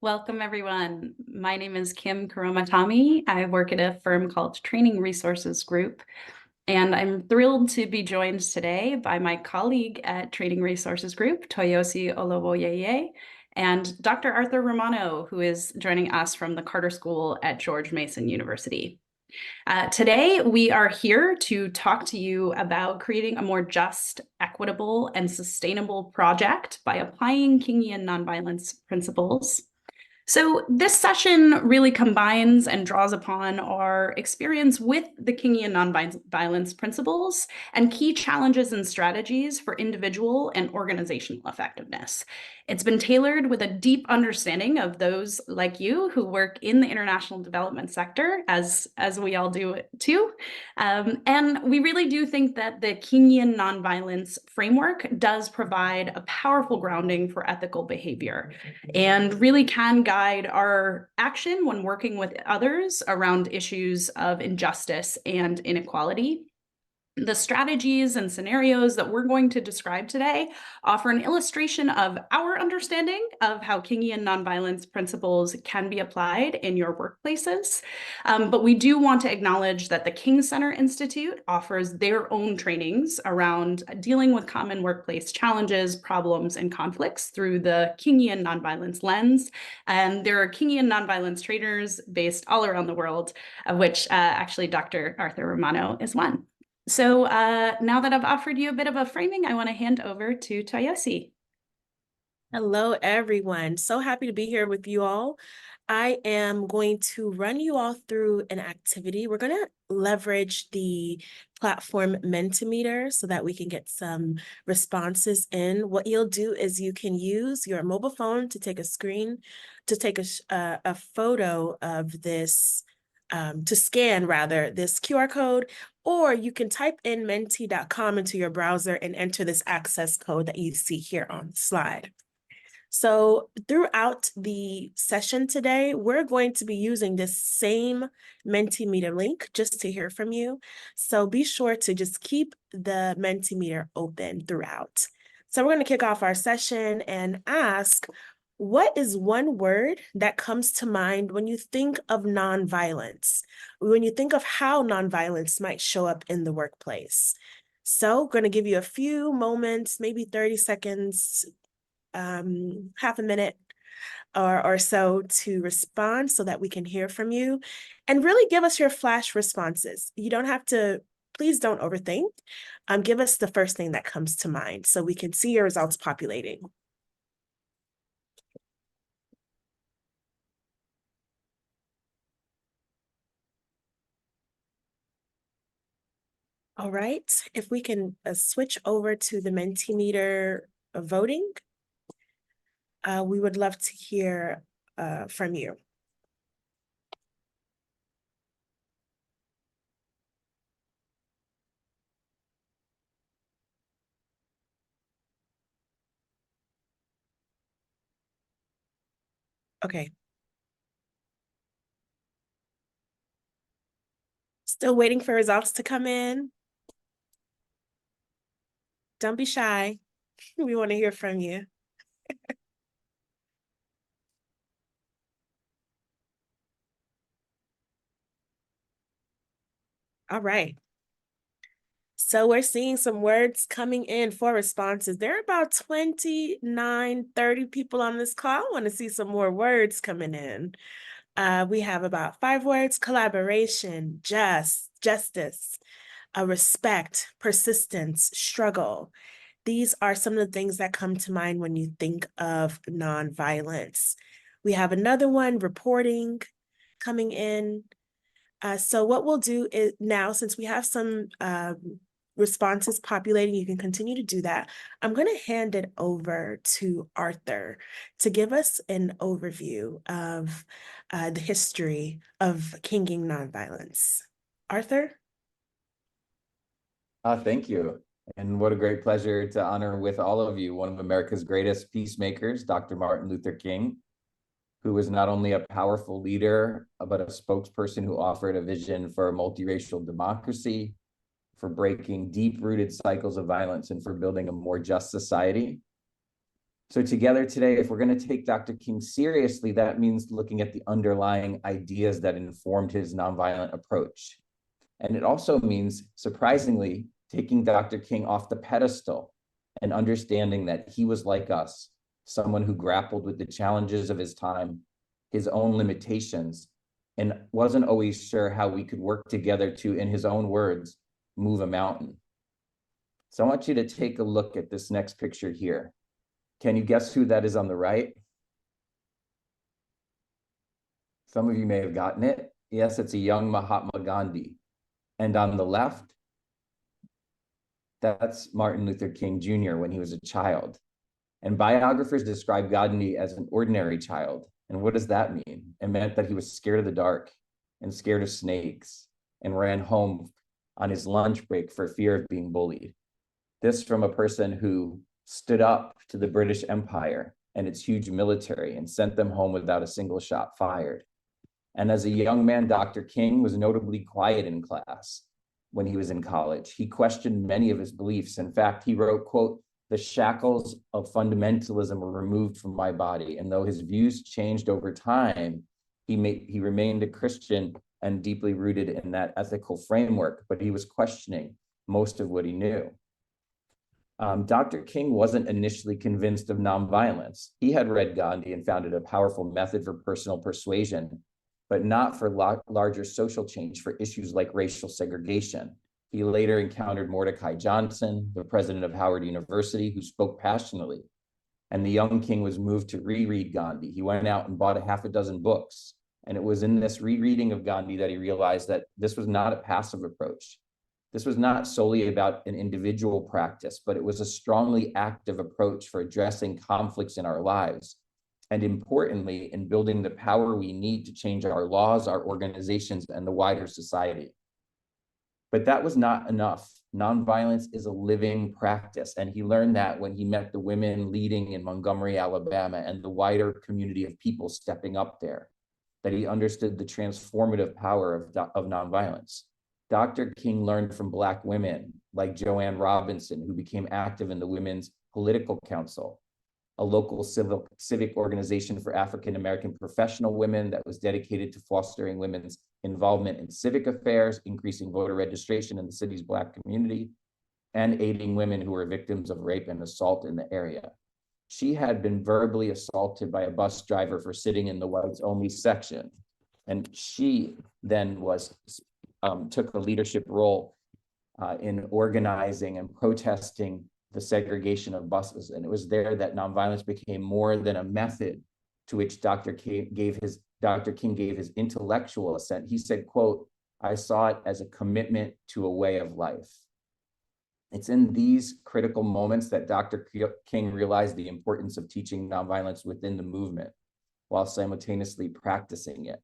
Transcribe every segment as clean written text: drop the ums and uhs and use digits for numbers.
Welcome, everyone. My name is Kim Kuromatami. I work at a firm called Training Resources Group, and I'm thrilled to be joined today by my colleague at Training Resources Group, Toyosi Olowoyeye, and Dr. Arthur Romano, who is joining us from the Carter School at George Mason University. Today, we are here to talk to you about creating a more just, equitable, and sustainable project by applying Kingian nonviolence principles. So this session really combines and draws upon our experience with the Kingian nonviolence principles and key challenges and strategies for individual and organizational effectiveness. It's been tailored with a deep understanding of those like you who work in the international development sector, as we all do too. And we really do think that the Kingian nonviolence framework does provide a powerful grounding for ethical behavior and really can guide our action when working with others around issues of injustice and inequality. The strategies and scenarios that we're going to describe today offer an illustration of our understanding of how Kingian nonviolence principles can be applied in your workplaces. But we do want to acknowledge that the King Center Institute offers their own trainings around dealing with common workplace challenges, problems, and conflicts through the Kingian nonviolence lens. And there are Kingian nonviolence trainers based all around the world, of which actually Dr. Arthur Romano is one. So now that I've offered you a bit of a framing, I want to hand over to Toyosi. Hello, everyone. So happy to be here with you all. I am going to run you all through an activity. We're going to leverage the platform Mentimeter so that we can get some responses in. What you'll do is you can use your mobile phone to take a photo of this, to scan rather, this QR code, or you can type in menti.com into your browser and enter this access code that you see here on the slide. So throughout the session today, we're going to be using this same Mentimeter link just to hear from you. So be sure to just keep the Mentimeter open throughout. So we're going to kick off our session and ask, what is one word that comes to mind when you think of nonviolence? When you think of how nonviolence might show up in the workplace? So going to give you a few moments, maybe 30 seconds, half a minute or so to respond so that we can hear from you, and really give us your flash responses. You don't have to, please don't overthink. Give us the first thing that comes to mind so we can see your results populating. All right, if we can switch over to the Mentimeter voting, we would love to hear from you. Okay. Still waiting for results to come in. Don't be shy. We want to hear from you. All right. So we're seeing some words coming in for responses. There are about 29, 30 people on this call. I want to see some more words coming in. We have about 5 words: collaboration, justice, respect, persistence, struggle. These are some of the things that come to mind when you think of nonviolence. We have another one, reporting, coming in. So what we'll do is now, since we have some responses populating, you can continue to do that. I'm going to hand it over to Arthur to give us an overview of the history of Kingian nonviolence. Arthur? Thank you. And what a great pleasure to honor with all of you one of America's greatest peacemakers, Dr. Martin Luther King, who was not only a powerful leader, but a spokesperson who offered a vision for a multiracial democracy, for breaking deep-rooted cycles of violence, and for building a more just society. So together today, if we're going to take Dr. King seriously, that means looking at the underlying ideas that informed his nonviolent approach. And it also means, surprisingly, taking Dr. King off the pedestal and understanding that he was like us, someone who grappled with the challenges of his time, his own limitations, and wasn't always sure how we could work together to, in his own words, move a mountain. So I want you to take a look at this next picture here. Can you guess who that is on the right? Some of you may have gotten it. Yes, it's a young Mahatma Gandhi. And on the left, that's Martin Luther King Jr. when he was a child. And biographers describe Gandhi as an ordinary child. And what does that mean? It meant that he was scared of the dark and scared of snakes and ran home on his lunch break for fear of being bullied. This from a person who stood up to the British Empire and its huge military and sent them home without a single shot fired. And as a young man, Dr. King was notably quiet in class when he was in college. He questioned many of his beliefs. In fact, he wrote, quote, "The shackles of fundamentalism were removed from my body." And though his views changed over time, he remained a Christian and deeply rooted in that ethical framework, but he was questioning most of what he knew. Dr. King wasn't initially convinced of nonviolence. He had read Gandhi and found it a powerful method for personal persuasion, but not for larger social change for issues like racial segregation. He later encountered Mordecai Johnson, the president of Howard University, who spoke passionately. And the young King was moved to reread Gandhi. He went out and bought a half a dozen books. And it was in this rereading of Gandhi that he realized that this was not a passive approach. This was not solely about an individual practice, but it was a strongly active approach for addressing conflicts in our lives. And importantly, in building the power we need to change our laws, our organizations, and the wider society. But that was not enough. Nonviolence is a living practice. And he learned that when he met the women leading in Montgomery, Alabama, and the wider community of people stepping up there, that he understood the transformative power of nonviolence. Dr. King learned from Black women like Joanne Robinson, who became active in the Women's Political Council, a local civic organization for African-American professional women that was dedicated to fostering women's involvement in civic affairs, increasing voter registration in the city's Black community, and aiding women who were victims of rape and assault in the area. She had been verbally assaulted by a bus driver for sitting in the whites only section. And she then took a leadership role in organizing and protesting the segregation of buses. And it was there that nonviolence became more than a method to which Dr. King gave his intellectual assent. He said, quote, "I saw it as a commitment to a way of life." It's in these critical moments that Dr. King realized the importance of teaching nonviolence within the movement while simultaneously practicing it.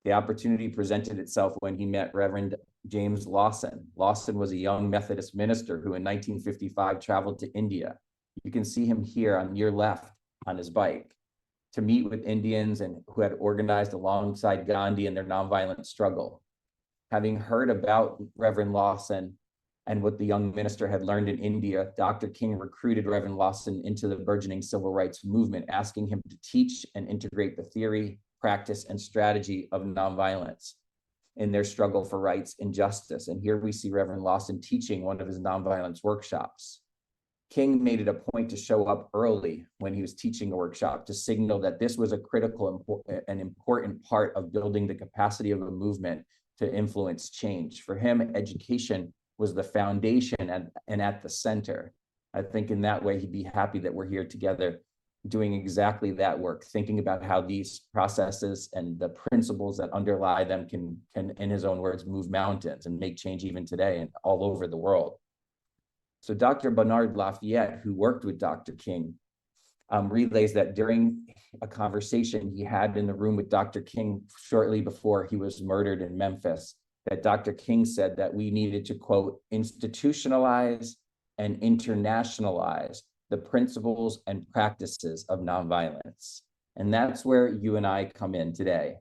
The opportunity presented itself when he met Reverend James Lawson. Lawson was a young Methodist minister who in 1955 traveled to India. You can see him here on your left on his bike to meet with Indians and who had organized alongside Gandhi in their nonviolent struggle. Having heard about Reverend Lawson and what the young minister had learned in India, Dr. King recruited Reverend Lawson into the burgeoning civil rights movement, asking him to teach and integrate the theory, practice, and strategy of nonviolence in their struggle for rights and justice. And here we see Reverend Lawson teaching one of his nonviolence workshops. King made it a point to show up early when he was teaching a workshop to signal that this was a critical and important part of building the capacity of a movement to influence change. For him, education was the foundation and at the center. I think in that way, he'd be happy that we're here together doing exactly that work, thinking about how these processes and the principles that underlie them can, in his own words, move mountains and make change even today and all over the world. So Dr. Bernard Lafayette, who worked with Dr. King, relays that during a conversation he had in the room with Dr. King shortly before he was murdered in Memphis, that Dr. King said that we needed to, quote, "institutionalize and internationalize the principles and practices of nonviolence." And that's where you and I come in today,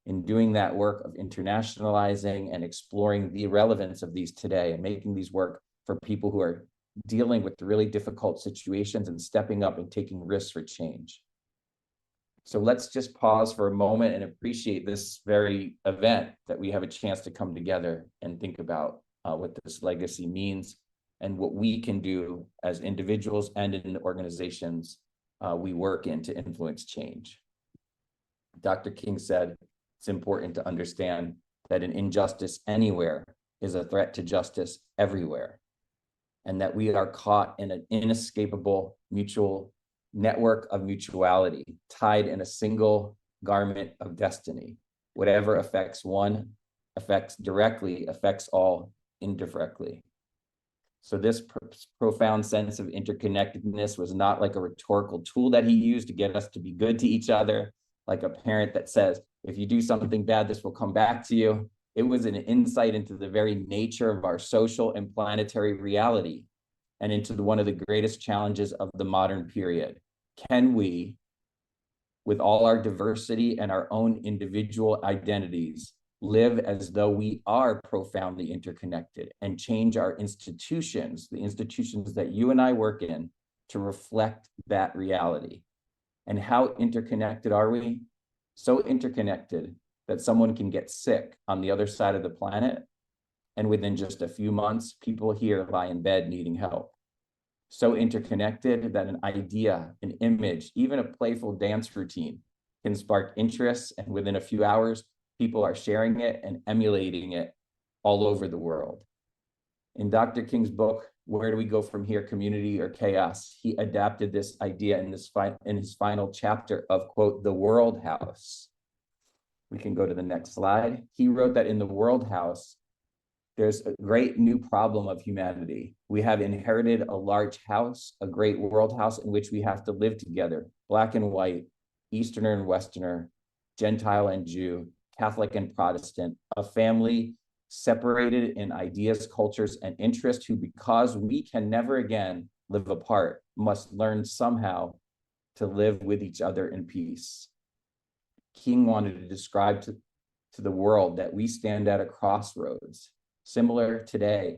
in doing that work of internationalizing and exploring the relevance of these today and making these work for people who are dealing with really difficult situations and stepping up and taking risks for change. So let's just pause for a moment and appreciate this very event that we have a chance to come together and think about what this legacy means and what we can do as individuals and in the organizations we work in to influence change. Dr. King said it's important to understand that an injustice anywhere is a threat to justice everywhere, and that we are caught in an inescapable mutual network of mutuality, tied in a single garment of destiny. Whatever affects one affects directly, affects all indirectly. So this profound sense of interconnectedness was not like a rhetorical tool that he used to get us to be good to each other, like a parent that says, if you do something bad, this will come back to you. It was an insight into the very nature of our social and planetary reality, and into one of the greatest challenges of the modern period. Can we, with all our diversity and our own individual identities, live as though we are profoundly interconnected and change our institutions, the institutions that you and I work in, to reflect that reality? And how interconnected are we? So interconnected that someone can get sick on the other side of the planet, and within just a few months, people here lie in bed needing help. So interconnected that an idea, an image, even a playful dance routine can spark interest, and within a few hours, people are sharing it and emulating it all over the world. In Dr. King's book, Where Do We Go From Here, Community or Chaos, he adapted this idea in his final chapter of, quote, the World House. We can go to the next slide. He wrote that in the World House, there's a great new problem of humanity. We have inherited a large house, a great world house in which we have to live together, Black and white, Easterner and Westerner, Gentile and Jew, Catholic and Protestant, a family separated in ideas, cultures, and interests, who, because we can never again live apart, must learn somehow to live with each other in peace. King wanted to describe to the world that we stand at a crossroads, similar today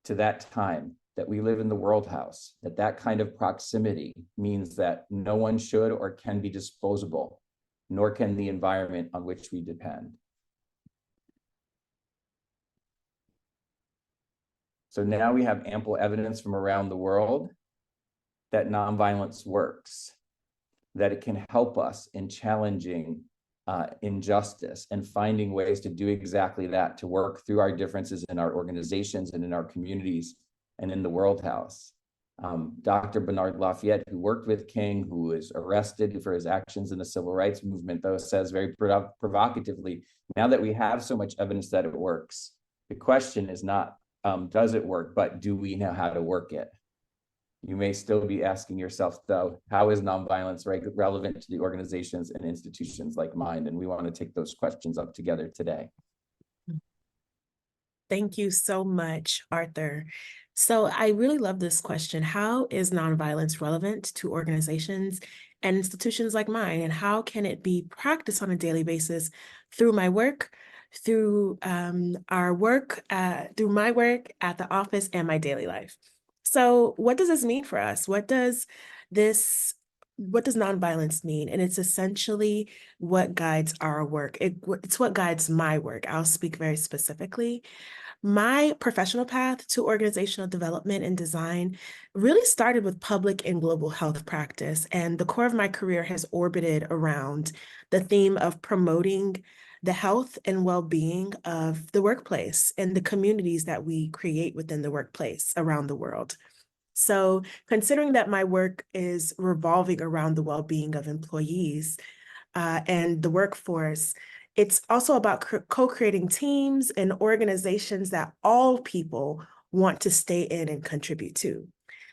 to that time, that we live in the World House, that kind of proximity means that no one should or can be disposable, nor can the environment on which we depend. So now we have ample evidence from around the world that nonviolence works, that it can help us in challenging injustice and finding ways to do exactly that, to work through our differences in our organizations and in our communities and in the World House. Dr. Bernard Lafayette, who worked with King, who was arrested for his actions in the civil rights movement, though, says very provocatively, now that we have so much evidence that it works, the question is not, does it work, but do we know how to work it? You may still be asking yourself, though, how is nonviolence relevant to the organizations and institutions like mine? And we want to take those questions up together today. Thank you so much, Arthur. So I really love this question. How is nonviolence relevant to organizations and institutions like mine? And how can it be practiced on a daily basis through my work, through our work, through my work at the office and my daily life? So what does this mean for us? What does nonviolence mean? And it's essentially what guides our work. It's what guides my work. I'll speak very specifically. My professional path to organizational development and design really started with public and global health practice, and the core of my career has orbited around the theme of promoting the health and well-being of the workplace and the communities that we create within the workplace around the world. So considering that my work is revolving around the well-being of employees and the workforce, it's also about co-creating teams and organizations that all people want to stay in and contribute to.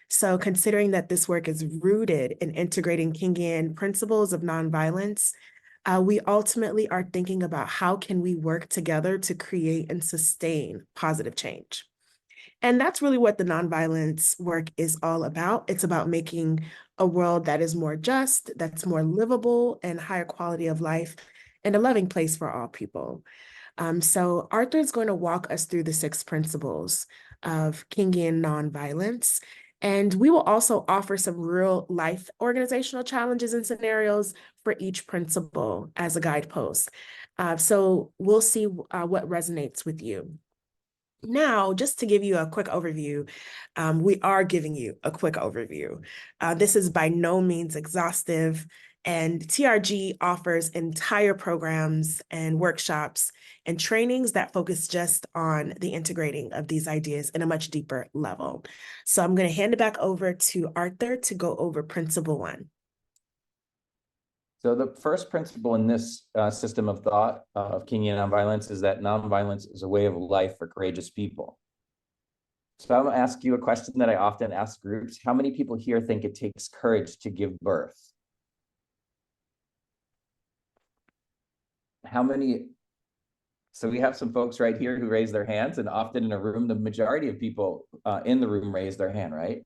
So considering that this work is rooted in integrating Kingian principles of nonviolence, we ultimately are thinking about how can we work together to create and sustain positive change. And that's really what the nonviolence work is all about. It's about making a world that is more just, that's more livable and higher quality of life, and a loving place for all people. So Arthur is going to walk us through the 6 principles of Kingian nonviolence. And we will also offer some real life organizational challenges and scenarios for each principle as a guidepost. So we'll see what resonates with you. Now, just to give you a quick overview, we are giving you a quick overview. This is by no means exhaustive, and TRG offers entire programs and workshops and trainings that focus just on the integrating of these ideas in a much deeper level. So I'm going to hand it back over to Arthur to go over principle 1. So the first principle in this system of thought of Kingian nonviolence is that nonviolence is a way of life for courageous people. So I'm going to ask you a question that I often ask groups. How many people here think it takes courage to give birth? How many? So we have some folks right here who raise their hands, and often in a room, the majority of people in the room raise their hand, right?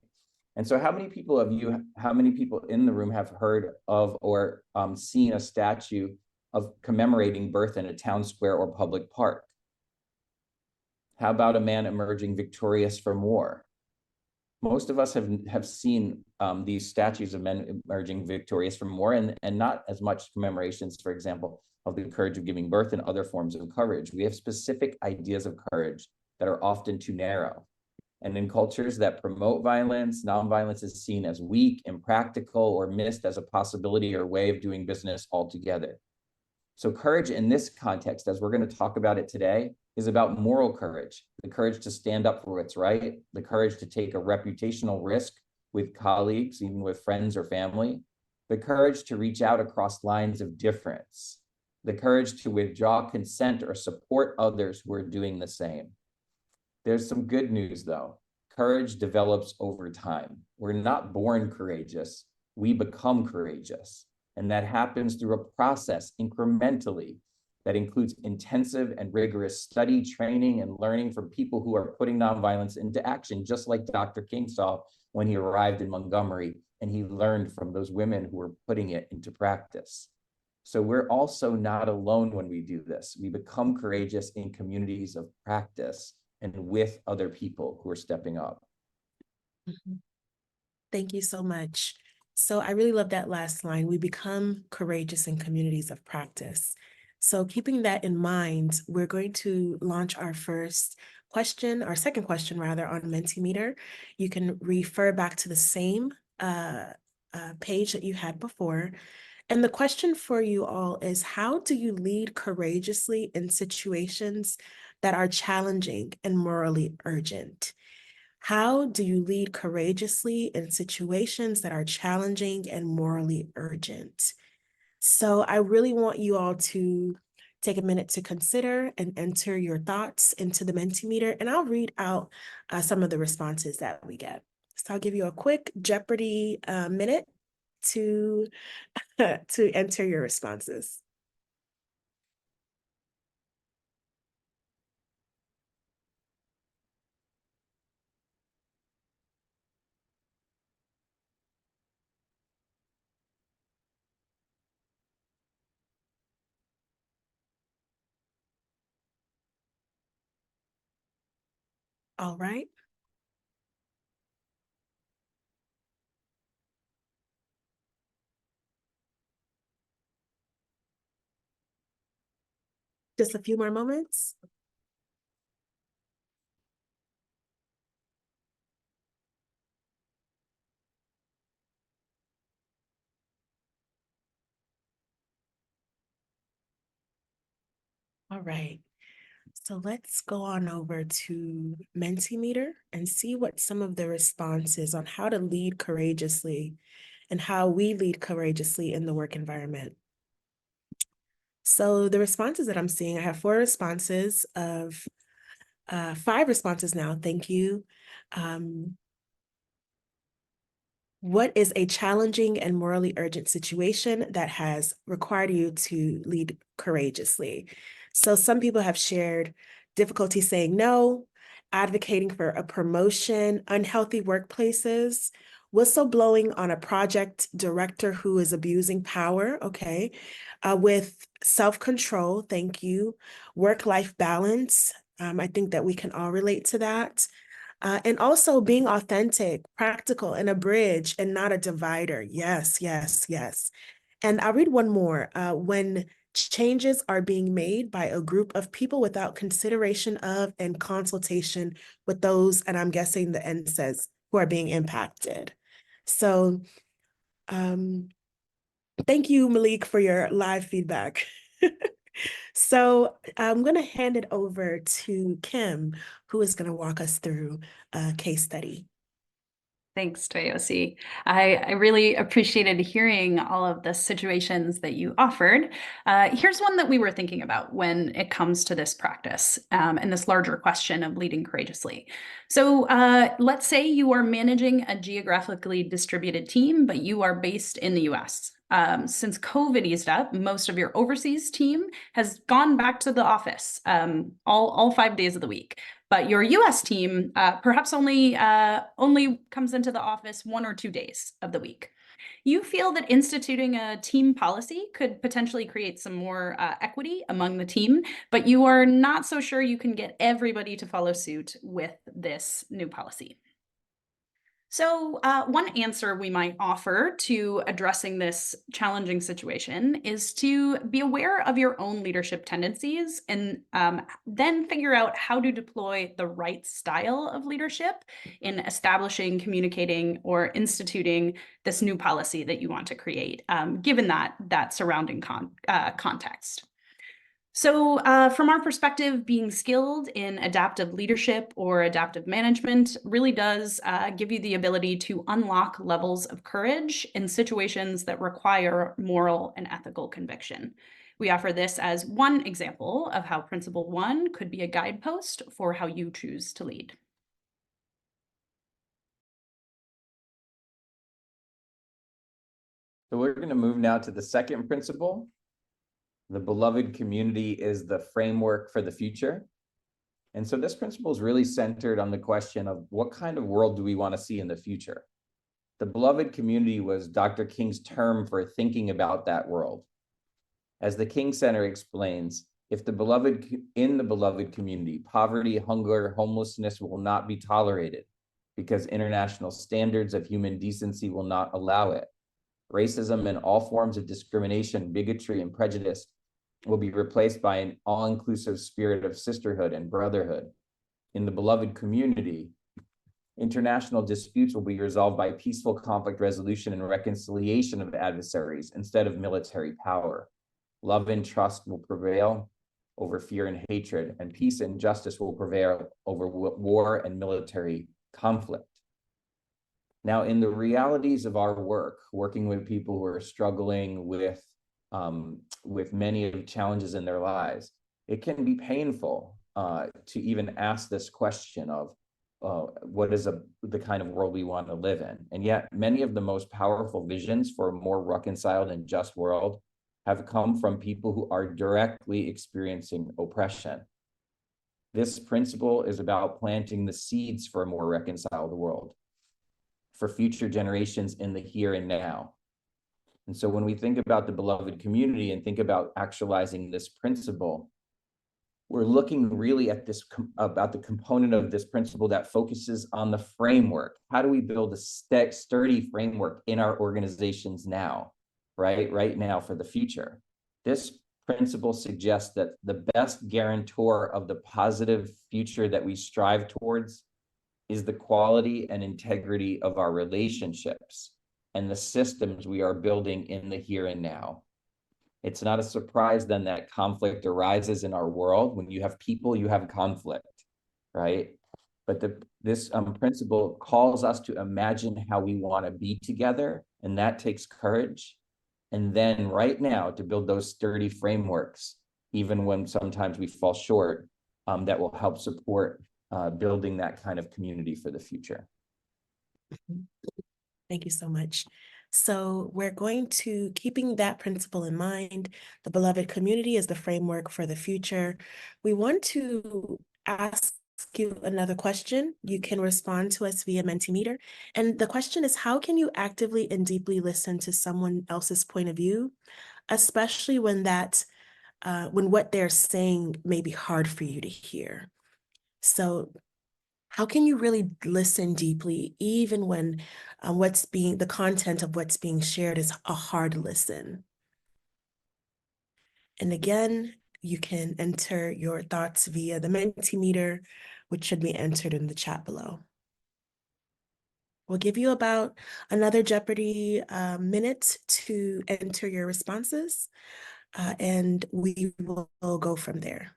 And so how many people in the room have heard of or seen a statue of commemorating birth in a town square or public park? How about a man emerging victorious from war? Most of us have seen these statues of men emerging victorious from war, and not as much commemorations, for example, of the courage of giving birth and other forms of courage. We have specific ideas of courage that are often too narrow. And in cultures that promote violence, nonviolence is seen as weak, impractical, or missed as a possibility or way of doing business altogether. So courage in this context, as we're going to talk about it today, is about moral courage, the courage to stand up for what's right, the courage to take a reputational risk with colleagues, even with friends or family, the courage to reach out across lines of difference, the courage to withdraw consent or support others who are doing the same. There's some good news, though. Courage develops over time. We're not born courageous. We become courageous. And that happens through a process incrementally that includes intensive and rigorous study, training, and learning from people who are putting nonviolence into action, just like Dr. King saw when he arrived in Montgomery, and he learned from those women who were putting it into practice. So we're also not alone when we do this. We become courageous in communities of practice and with other people who are stepping up. Mm-hmm. Thank you so much. So I really love that last line. We become courageous in communities of practice. So keeping that in mind, we're going to launch our second question rather, on Mentimeter. You can refer back to the same page that you had before. And the question for you all is, how do you lead courageously in situations that are challenging and morally urgent? How do you lead courageously in situations that are challenging and morally urgent? So I really want you all to take a minute to consider and enter your thoughts into the Mentimeter, and I'll read out some of the responses that we get. So I'll give you a quick Jeopardy minute to enter your responses. All right. Just a few more moments. All right. So let's go on over to Mentimeter and see what some of the responses on how to lead courageously and how we lead courageously in the work environment. So the responses that I'm seeing, I have 4 responses of 5 responses now. Thank you. What is a challenging and morally urgent situation that has required you to lead courageously? So some people have shared difficulty saying no, advocating for a promotion, unhealthy workplaces, whistleblowing on a project director who is abusing power, okay, with self-control, thank you, work-life balance. I think that we can all relate to that. And also being authentic, practical, and a bridge and not a divider. Yes, yes, yes. And I'll read one more. When changes are being made by a group of people without consideration of and consultation with those, and I'm guessing the end says, who are being impacted. So thank you, Malik, for your live feedback. So I'm going to hand it over to Kim, who is going to walk us through a case study. Thanks, Toyosi. I really appreciated hearing all of the situations that you offered. Here's one that we were thinking about when it comes to this practice and this larger question of leading courageously. So let's say you are managing a geographically distributed team, but you are based in the US. Since COVID eased up, most of your overseas team has gone back to the office all 5 days of the week. But your US team perhaps only comes into the office 1 or 2 days of the week. You feel that instituting a team policy could potentially create some more equity among the team, but you are not so sure you can get everybody to follow suit with this new policy. So one answer we might offer to addressing this challenging situation is to be aware of your own leadership tendencies and then figure out how to deploy the right style of leadership in establishing, communicating, or instituting this new policy that you want to create, given that surrounding context. So from our perspective, being skilled in adaptive leadership or adaptive management really does give you the ability to unlock levels of courage in situations that require moral and ethical conviction. We offer this as one example of how Principle 1 could be a guidepost for how you choose to lead. So we're going to move now to the second principle. The beloved community is the framework for the future. And so this principle is really centered on the question of what kind of world do we want to see in the future? The beloved community was Dr. King's term for thinking about that world. As the King Center explains, in the beloved community, poverty, hunger, homelessness will not be tolerated because international standards of human decency will not allow it. Racism and all forms of discrimination, bigotry, and prejudice will be replaced by an all-inclusive spirit of sisterhood and brotherhood. In the beloved community, international disputes will be resolved by peaceful conflict resolution and reconciliation of adversaries instead of military power. Love and trust will prevail over fear and hatred, and peace and justice will prevail over war and military conflict. Now, in the realities of our work, working with people who are struggling with many of the challenges in their lives, it can be painful to even ask this question of what is the kind of world we want to live in. And yet many of the most powerful visions for a more reconciled and just world have come from people who are directly experiencing oppression. This principle is about planting the seeds for a more reconciled world, for future generations in the here and now. And so when we think about the beloved community and think about actualizing this principle, we're looking really at this about the component of this principle that focuses on the framework. How do we build a sturdy framework in our organizations now, right now for the future? This principle suggests that the best guarantor of the positive future that we strive towards is the quality and integrity of our relationships and the systems we are building in the here and now. It's not a surprise then that conflict arises in our world. When you have people, you have conflict, right? But this principle calls us to imagine how we want to be together, and that takes courage. And then right now to build those sturdy frameworks, even when sometimes we fall short, that will help support building that kind of community for the future. Thank you so much. So we're going to, keeping that principle in mind, the beloved community is the framework for the future. We want to ask you another question. You can respond to us via Mentimeter. And the question is, how can you actively and deeply listen to someone else's point of view, especially when when what they're saying may be hard for you to hear? So how can you really listen deeply, even when the content of what's being shared is a hard listen? And again, you can enter your thoughts via the Mentimeter, which should be entered in the chat below. We'll give you about another Jeopardy minute to enter your responses, and we will go from there.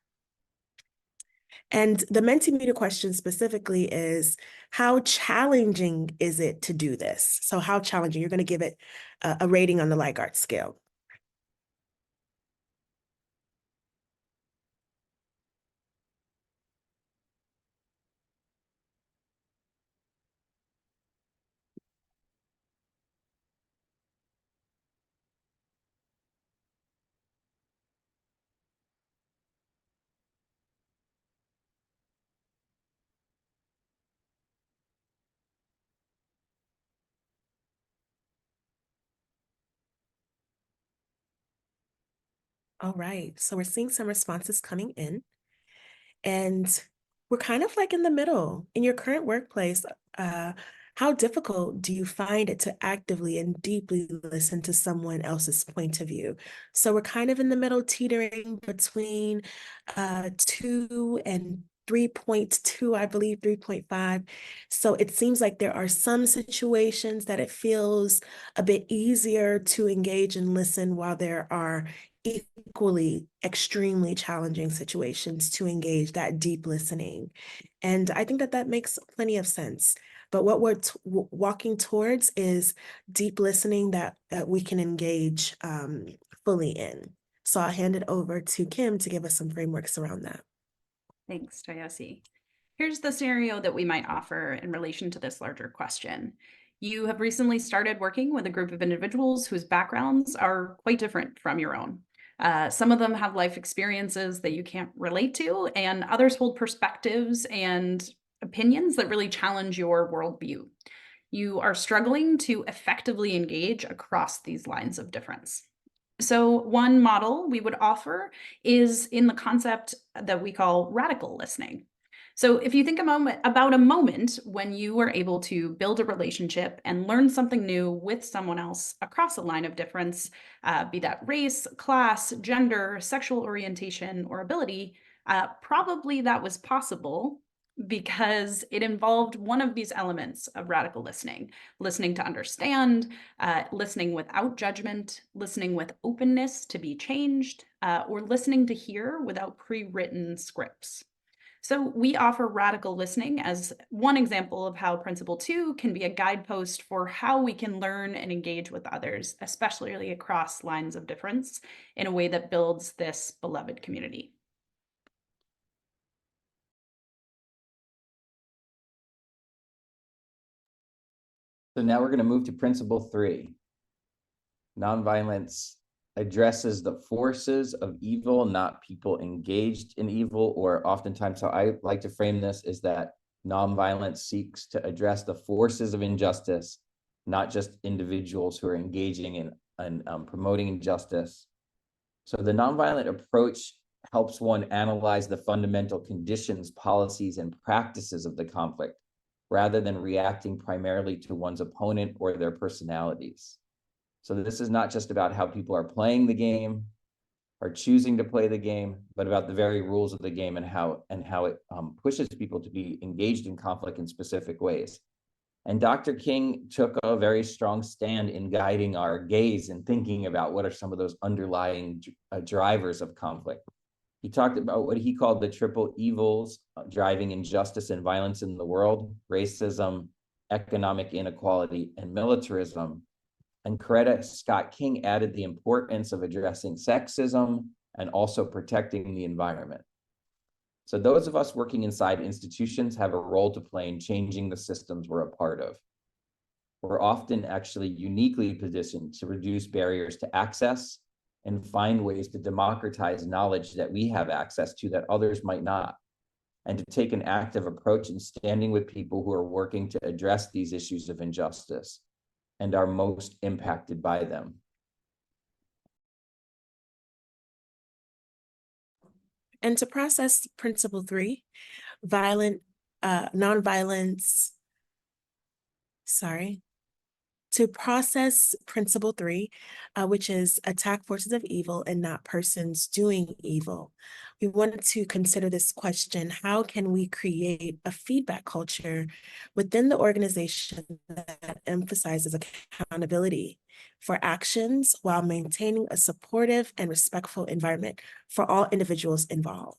And the Mentimeter question specifically is, how challenging is it to do this? So how challenging? You're going to give it a rating on the Likert scale. All right, so we're seeing some responses coming in, and we're kind of like in the middle. In your current workplace, how difficult do you find it to actively and deeply listen to someone else's point of view? So we're kind of in the middle, teetering between 2 and 3.2, I believe 3.5. So it seems like there are some situations that it feels a bit easier to engage and listen, while there are equally extremely challenging situations to engage that deep listening. And I think that that makes plenty of sense. But what we're walking towards is deep listening that we can engage fully in. So I'll hand it over to Kim to give us some frameworks around that. Thanks, Toyosi. Here's the scenario that we might offer in relation to this larger question. You have recently started working with a group of individuals whose backgrounds are quite different from your own. Some of them have life experiences that you can't relate to, and others hold perspectives and opinions that really challenge your worldview. You are struggling to effectively engage across these lines of difference. So one model we would offer is in the concept that we call radical listening. So if you think about a moment when you were able to build a relationship and learn something new with someone else across a line of difference, be that race, class, gender, sexual orientation, or ability, probably that was possible because it involved one of these elements of radical listening: listening to understand, listening without judgment, listening with openness to be changed, or listening to hear without pre-written scripts. So we offer radical listening as one example of how Principle 2 can be a guidepost for how we can learn and engage with others, especially across lines of difference, in a way that builds this beloved community. So now we're going to move to Principle 3. Nonviolence addresses the forces of evil, not people engaged in evil, or oftentimes how I like to frame this is that nonviolence seeks to address the forces of injustice, not just individuals who are engaging in promoting injustice. So the nonviolent approach helps one analyze the fundamental conditions, policies, and practices of the conflict, rather than reacting primarily to one's opponent or their personalities. So this is not just about how people are playing the game or choosing to play the game, but about the very rules of the game and how it pushes people to be engaged in conflict in specific ways. And Dr. King took a very strong stand in guiding our gaze and thinking about what are some of those underlying drivers of conflict. He talked about what he called the triple evils driving injustice and violence in the world: racism, economic inequality, and militarism. And Coretta Scott King added the importance of addressing sexism and also protecting the environment. So those of us working inside institutions have a role to play in changing the systems we're a part of. We're often actually uniquely positioned to reduce barriers to access and find ways to democratize knowledge that we have access to that others might not. and to take an active approach in standing with people who are working to address these issues of injustice and are most impacted by them. And to process principle 3, nonviolence, to process principle 3, which is attack forces of evil and not persons doing evil, we wanted to consider this question: how can we create a feedback culture within the organization that emphasizes accountability for actions while maintaining a supportive and respectful environment for all individuals involved?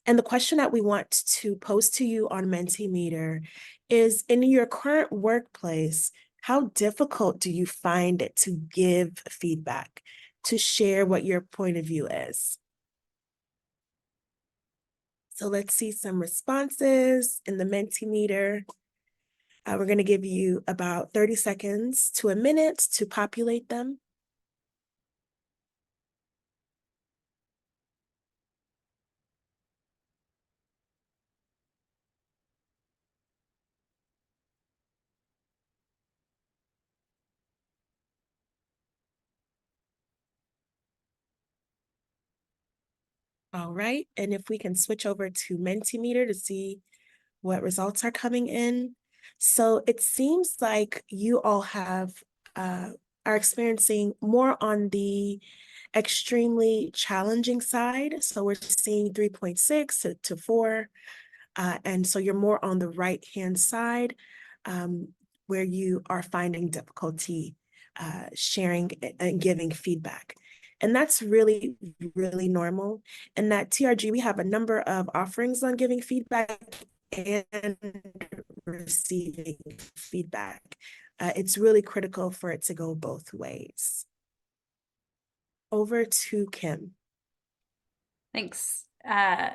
And the question that we want to pose to you on Mentimeter is, in your current workplace, how difficult do you find it to give feedback, to share what your point of view is? So let's see some responses in the Mentimeter. We're going to give you about 30 seconds to a minute to populate them. All right, and if we can switch over to Mentimeter to see what results are coming in. So it seems like you all are experiencing more on the extremely challenging side. So we're seeing 3.6 to 4. And so you're more on the right-hand side, where you are finding difficulty sharing and giving feedback. And that's really, really normal. And at TRG, we have a number of offerings on giving feedback and receiving feedback. It's really critical for it to go both ways. Over to Kim. Thanks.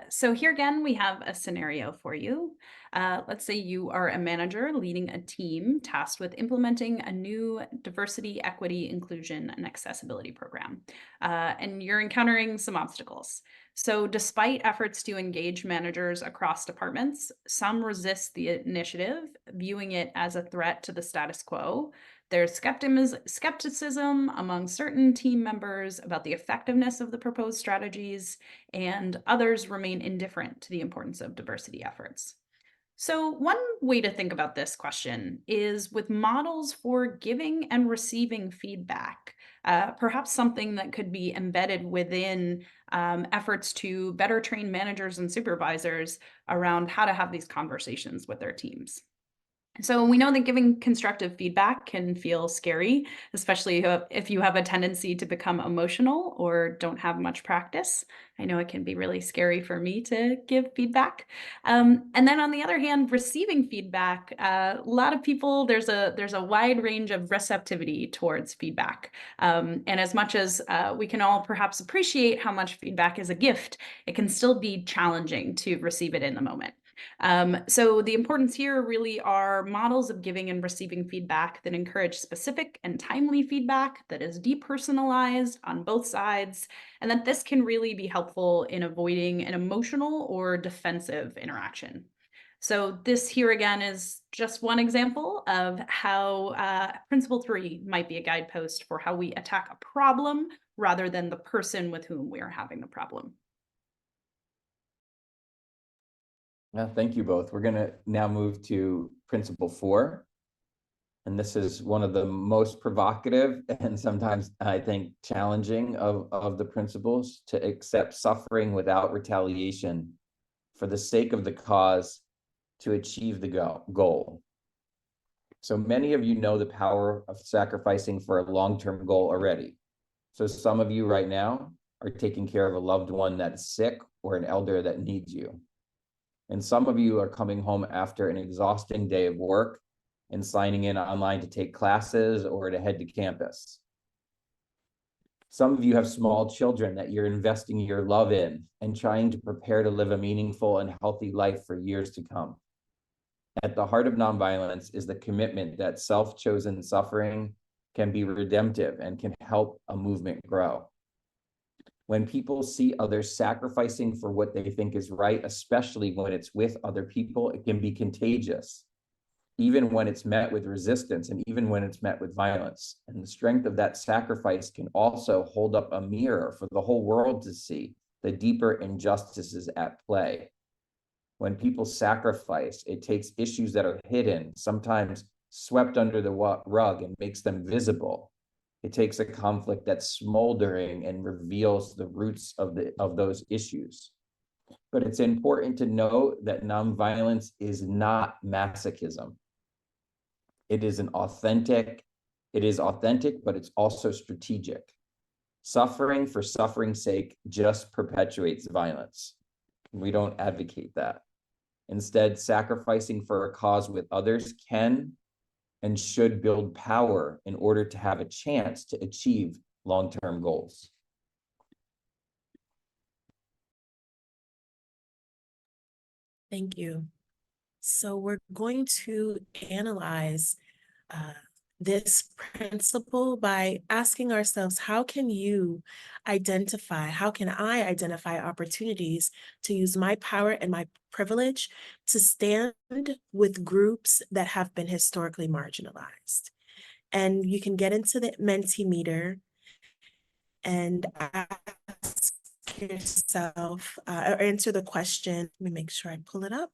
So here again, we have a scenario for you. Let's say you are a manager leading a team tasked with implementing a new diversity, equity, inclusion, and accessibility program, and you're encountering some obstacles. So despite efforts to engage managers across departments, some resist the initiative, viewing it as a threat to the status quo. There's skepticism among certain team members about the effectiveness of the proposed strategies, and others remain indifferent to the importance of diversity efforts. So one way to think about this question is with models for giving and receiving feedback, perhaps something that could be embedded within efforts to better train managers and supervisors around how to have these conversations with their teams. So we know that giving constructive feedback can feel scary, especially if you have a tendency to become emotional or don't have much practice. I know it can be really scary for me to give feedback. And then on the other hand, receiving feedback, a lot of people, there's a wide range of receptivity towards feedback. And as much as we can all perhaps appreciate how much feedback is a gift, it can still be challenging to receive it in the moment. So the importance here really are models of giving and receiving feedback that encourage specific and timely feedback that is depersonalized on both sides, and that this can really be helpful in avoiding an emotional or defensive interaction. So this here again is just one example of how Principle 3 might be a guidepost for how we attack a problem rather than the person with whom we are having the problem. Thank you both. We're going to now move to Principle 4. And this is one of the most provocative and sometimes, I think, challenging of the principles: to accept suffering without retaliation for the sake of the cause to achieve the goal. So many of you know the power of sacrificing for a long-term goal already. So some of you right now are taking care of a loved one that's sick or an elder that needs you. And some of you are coming home after an exhausting day of work and signing in online to take classes or to head to campus. Some of you have small children that you're investing your love in and trying to prepare to live a meaningful and healthy life for years to come. At the heart of nonviolence is the commitment that self-chosen suffering can be redemptive and can help a movement grow. When people see others sacrificing for what they think is right, especially when it's with other people, it can be contagious, even when it's met with resistance and even when it's met with violence. And the strength of that sacrifice can also hold up a mirror for the whole world to see the deeper injustices at play. When people sacrifice, it takes issues that are hidden, sometimes swept under the rug, and makes them visible. It takes a conflict that's smoldering and reveals the roots of those issues. But it's important to know that nonviolence is not masochism. It is authentic, but it's also strategic. Suffering for suffering's sake just perpetuates violence. We don't advocate that. Instead, sacrificing for a cause with others can and should build power in order to have a chance to achieve long-term goals. Thank you. So we're going to analyze this principle by asking ourselves, how can I identify opportunities to use my power and my privilege to stand with groups that have been historically marginalized? And you can get into the Mentimeter and ask yourself, or answer the question. Let me make sure I pull it up.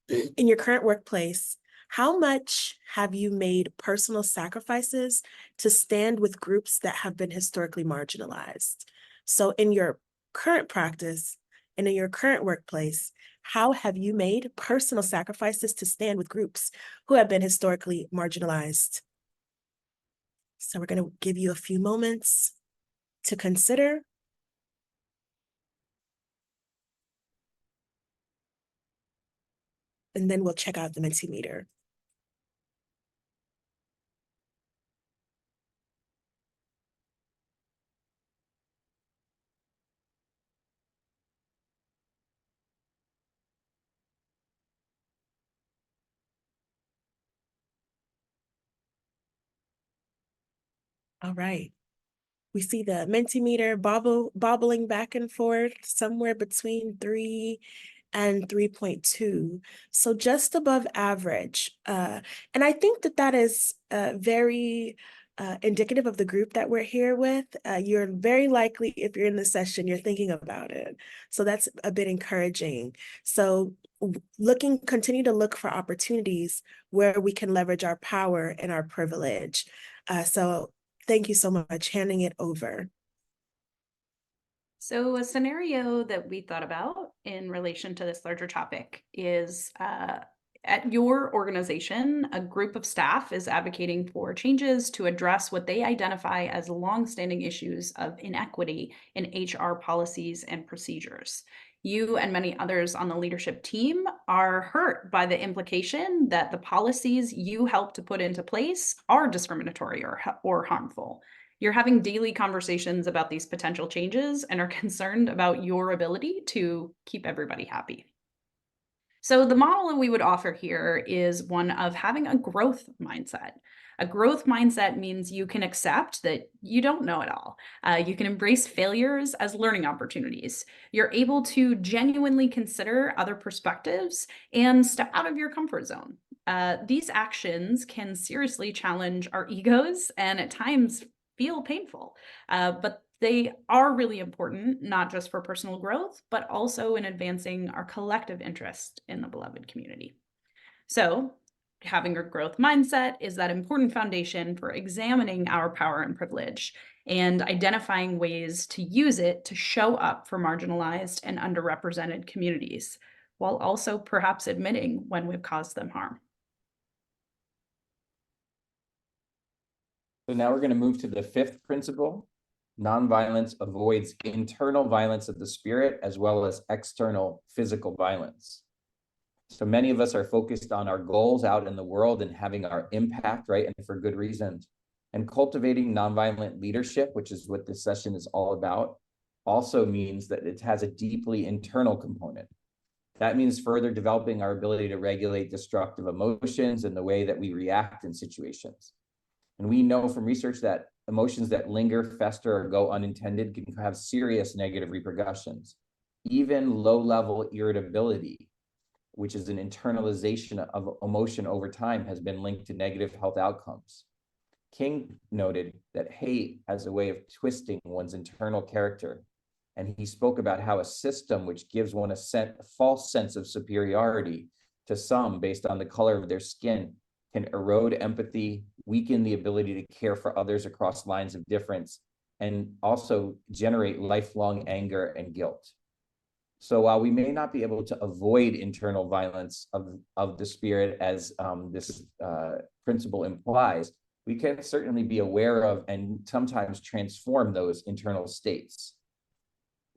In your current workplace, how much have you made personal sacrifices to stand with groups that have been historically marginalized? So in your current practice and in your current workplace, how have you made personal sacrifices to stand with groups who have been historically marginalized? So we're going to give you a few moments to consider. And then we'll check out the Mentimeter. All right. We see the Mentimeter bobbling back and forth somewhere between 3 and 3.2. So just above average. And I think that is very indicative of the group that we're here with. You're very likely, if you're in the session, you're thinking about it. So that's a bit encouraging. So continue to look for opportunities where we can leverage our power and our privilege. So thank you so much. Handing it over. So a scenario that we thought about in relation to this larger topic is at your organization, a group of staff is advocating for changes to address what they identify as longstanding issues of inequity in HR policies and procedures. You and many others on the leadership team are hurt by the implication that the policies you help to put into place are discriminatory or harmful. You're having daily conversations about these potential changes and are concerned about your ability to keep everybody happy. So the model that we would offer here is one of having a growth mindset. A growth mindset means you can accept that you don't know it all. You can embrace failures as learning opportunities. You're able to genuinely consider other perspectives and step out of your comfort zone. These actions can seriously challenge our egos and at times feel painful, but they are really important, not just for personal growth, but also in advancing our collective interest in the beloved community. So having a growth mindset is that important foundation for examining our power and privilege and identifying ways to use it to show up for marginalized and underrepresented communities, while also perhaps admitting when we've caused them harm. So now we're going to move to the fifth principle. Nonviolence avoids internal violence of the spirit as well as external physical violence. So many of us are focused on our goals out in the world and having our impact, right? And for good reasons. And cultivating nonviolent leadership, which is what this session is all about, also means that it has a deeply internal component. That means further developing our ability to regulate destructive emotions and the way that we react in situations. And we know from research that emotions that linger, fester, or go unintended can have serious negative repercussions. Even low-level irritability, which is an internalization of emotion over time, has been linked to negative health outcomes. King noted that hate has a way of twisting one's internal character, and he spoke about how a system which gives one a false sense of superiority to some based on the color of their skin can erode empathy, weaken the ability to care for others across lines of difference, and also generate lifelong anger and guilt. So while we may not be able to avoid internal violence of the spirit as this principle implies, we can certainly be aware of and sometimes transform those internal states.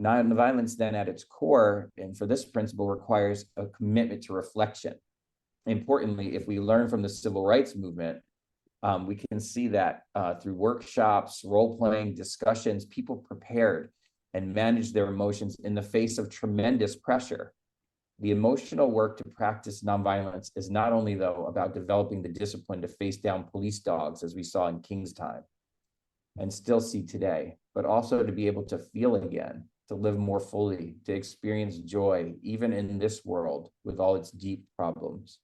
Nonviolence then at its core, and for this principle, requires a commitment to reflection. Importantly, if we learn from the civil rights movement, we can see that through workshops, role-playing, discussions, people prepared and managed their emotions in the face of tremendous pressure. The emotional work to practice nonviolence is not only, though, about developing the discipline to face down police dogs, as we saw in King's time, and still see today, but also to be able to feel again, to live more fully, to experience joy, even in this world with all its deep problems.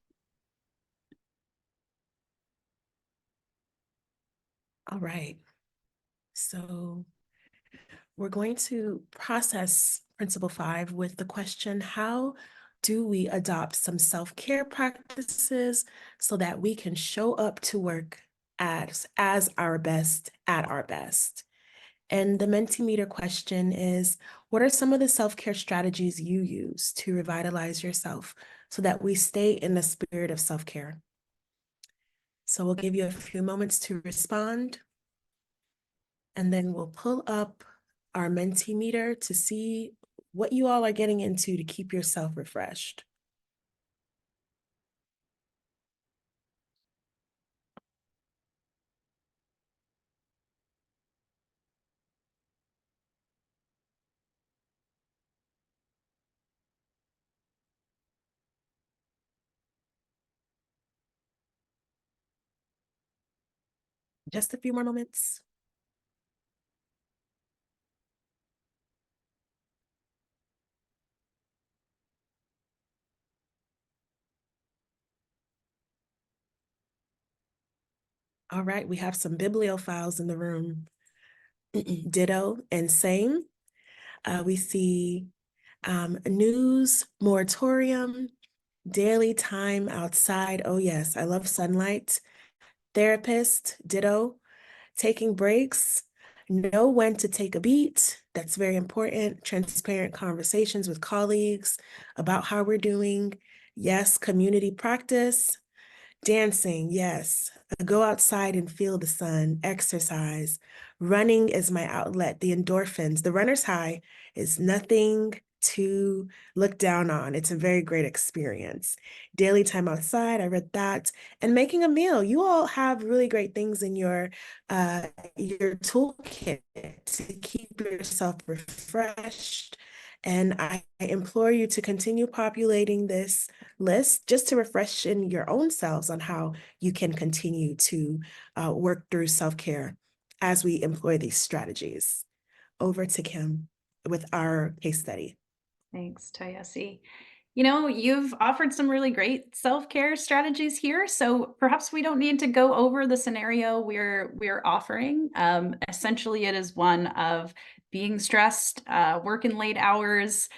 All right. So we're going to process Principle 5 with the question, how do we adopt some self-care practices so that we can show up to work as our best at our best? And the Mentimeter question is, what are some of the self-care strategies you use to revitalize yourself so that we stay in the spirit of self-care? So we'll give you a few moments to respond, and then we'll pull up our Mentimeter to see what you all are getting into to keep yourself refreshed. Just a few more moments. All right, we have some bibliophiles in the room. Ditto and same. We see news, moratorium, daily time outside. Oh yes, I love sunlight. Therapist, ditto. Taking breaks, know when to take a beat. That's very important. Transparent conversations with colleagues about how we're doing. Yes, community practice. Dancing, yes. Go outside and feel the sun, exercise. Running is my outlet, the endorphins. The runner's high is nothing to look down on. It's a very great experience. Daily time outside, I read that. And making a meal. You all have really great things in your toolkit to keep yourself refreshed. And I implore you to continue populating this list just to refresh in your own selves on how you can continue to work through self-care as we employ these strategies. Over to Kim with our case study. Thanks, Tayasi. You know, you've offered some really great self-care strategies here, so perhaps we don't need to go over the scenario we're offering. Essentially, it is one of being stressed, working late hours,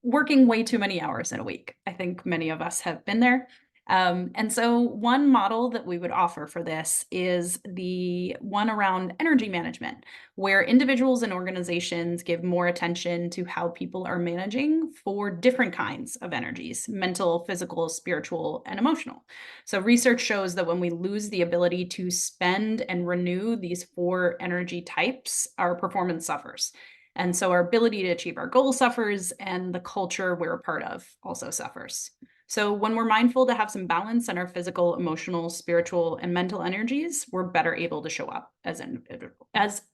working way too many hours in a week. I think many of us have been there. And so one model that we would offer for this is the one around energy management, where individuals and organizations give more attention to how people are managing for different kinds of energies: mental, physical, spiritual, and emotional. So research shows that when we lose the ability to spend and renew these four energy types, our performance suffers. And so our ability to achieve our goal suffers, and the culture we're a part of also suffers. So when we're mindful to have some balance in our physical, emotional, spiritual, and mental energies, we're better able to show up as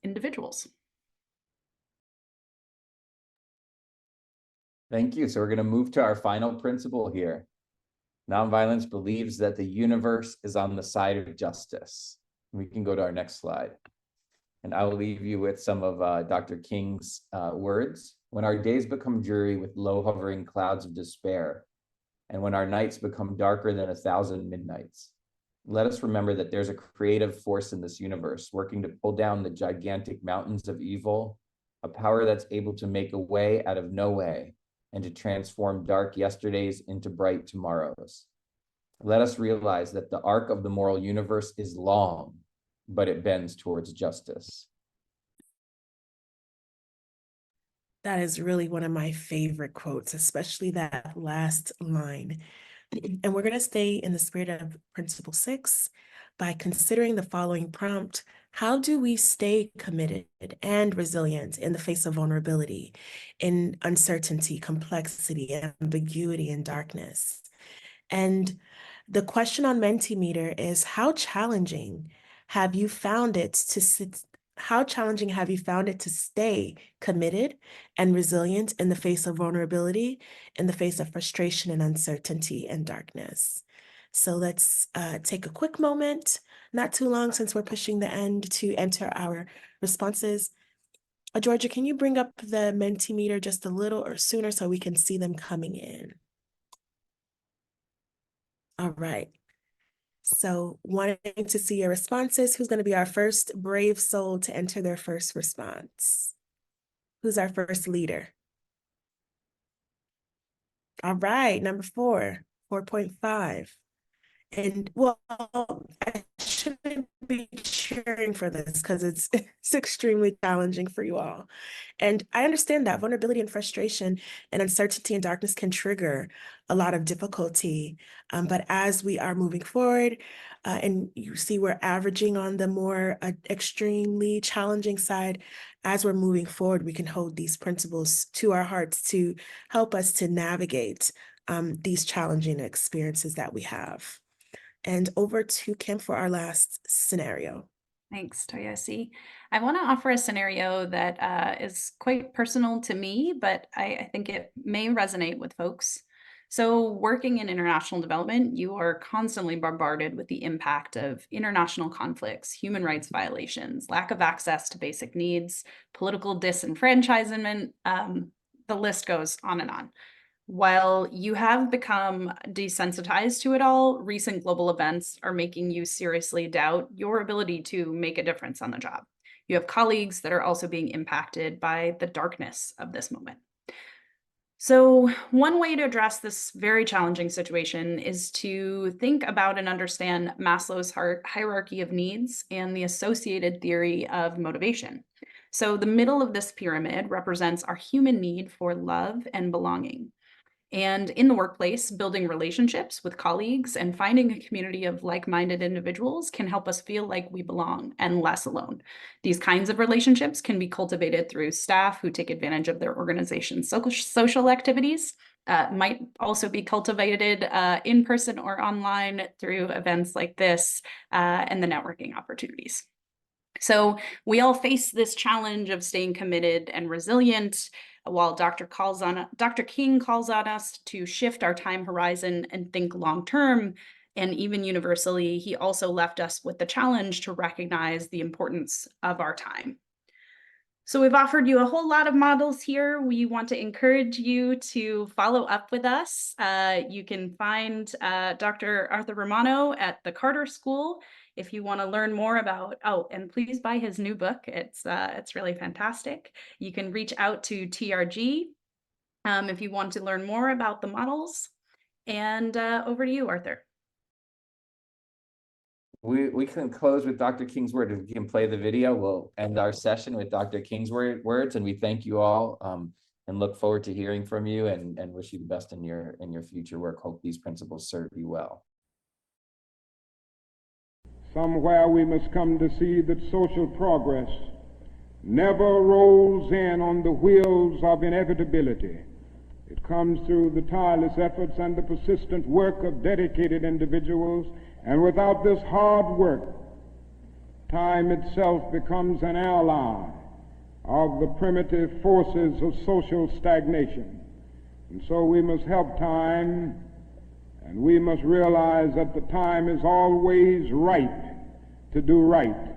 individuals. Thank you. So we're going to move to our final principle here. Nonviolence believes that the universe is on the side of justice, We can go to our next slide. And I will leave you with some of Dr. King's words. When our days become dreary with low hovering clouds of despair, and when our nights become darker than 1,000 midnights, let us remember that there's a creative force in this universe working to pull down the gigantic mountains of evil, a power that's able to make a way out of no way and to transform dark yesterdays into bright tomorrows. Let us realize that the arc of the moral universe is long, but it bends towards justice. That is really one of my favorite quotes, especially that last line. And we're going to stay in the spirit of Principle 6 by considering the following prompt. How do we stay committed and resilient in the face of vulnerability, in uncertainty, complexity, ambiguity, and darkness? And the question on Mentimeter is, how challenging have you found it to stay committed and resilient in the face of vulnerability, in the face of frustration and uncertainty and darkness? So let's take a quick moment, not too long since we're pushing the end, to enter our responses. Georgia, can you bring up the Mentimeter just a little or sooner so we can see them coming in? All right. So wanting to see your responses, who's going to be our first brave soul to enter their first response? Who's our first leader? All right, number 4, 4.5. And well, I shouldn't be cheering for this because it's extremely challenging for you all. And I understand that vulnerability and frustration and uncertainty and darkness can trigger a lot of difficulty. But as we are moving forward, and you see we're averaging on the more extremely challenging side, as we're moving forward, we can hold these principles to our hearts to help us to navigate these challenging experiences that we have. And over to Kim for our last scenario. Thanks, Toyosi. I want to offer a scenario that is quite personal to me, but I think it may resonate with folks. So working in international development, you are constantly bombarded with the impact of international conflicts, human rights violations, lack of access to basic needs, political disenfranchisement. The list goes on and on. While you have become desensitized to it all, recent global events are making you seriously doubt your ability to make a difference on the job. You have colleagues that are also being impacted by the darkness of this moment. So one way to address this very challenging situation is to think about and understand Maslow's hierarchy of needs and the associated theory of motivation. So the middle of this pyramid represents our human need for love and belonging. And in the workplace, building relationships with colleagues and finding a community of like-minded individuals can help us feel like we belong and less alone. These kinds of relationships can be cultivated through staff who take advantage of their organization's social activities. Might also be cultivated in person or online through events like this and the networking opportunities. So we all face this challenge of staying committed and resilient, while Dr. King calls on us to shift our time horizon and think long-term. And even universally, he also left us with the challenge to recognize the importance of our time. So we've offered you a whole lot of models here. We want to encourage you to follow up with us. You can find Dr. Arthur Romano at the Carter School if you want to learn more about, and please buy his new book. It's really fantastic. You can reach out to TRG if you want to learn more about the models. And over to you, Arthur. We can close with Dr. King's word. If we can play the video, we'll end our session with Dr. King's words. And we thank you all and look forward to hearing from you and wish you the best in your future work. Hope these principles serve you well. Somewhere we must come to see that social progress never rolls in on the wheels of inevitability. It comes through the tireless efforts and the persistent work of dedicated individuals, and without this hard work, time itself becomes an ally of the primitive forces of social stagnation. And so we must help time, and we must realize that the time is always right to do right.